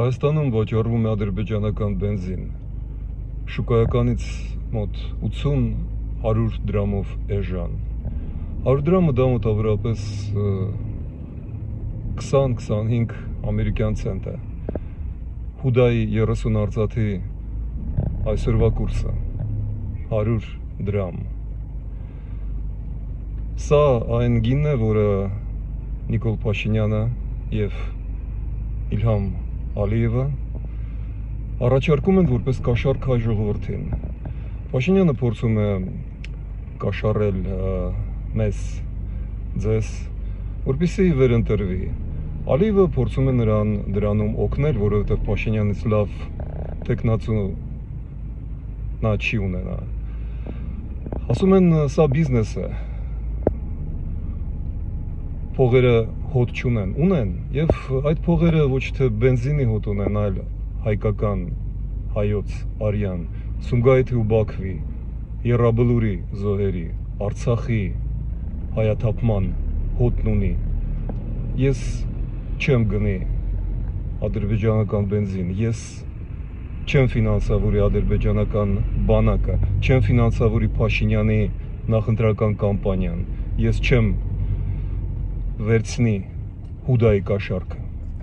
Հայաստանում վաճառվում է ադրբեջանական բենզին, շուկայականից մոտ 80-100 դրամով էժան։ 100 դրամը դա մոտավորապես 20-25 ամերիկյան ցենտ է։ Հուդայի 30 արծաթի այսօրվա կուրսը 100 դրամ։ Սա այն գինն է, որը Նիկոլ Փաշինյանը եւ Իլհամ Ալիևը առաջարկում են որպես կաշառք հայ ժողովրդին։ Փաշինյանը փորձում է կաշառել մեզ, ձեզ, որպեսզի վերընտրվի։ Ալիևը փորձում է նրան դրանում օգնել, որովհետև Փաշինյանից լավ տեխնացու նա չի ունենա։ Ասում են, սա բիզնես է։ Փողերը հոտ չունեն, ունեն, եւ այդ փողերը ոչ թե բենզինի հոտ ունեն, այլ հայկական, հայոց, արյան, Սումգայիթի ու Բաքվի, Եռաբլուրի զոհերի, Արցախի հայաթափման հոտն ունի։ Ես չեմ գնի ադրբեջանական բենզին, ես չեմ ֆինանսավորի ադրբեջանական բանակը, չեմ ֆինանսավորի Փաշինյանի նախընտրական կամպանիան, ես չեմ վերցնի Հուդայի կաշառքը։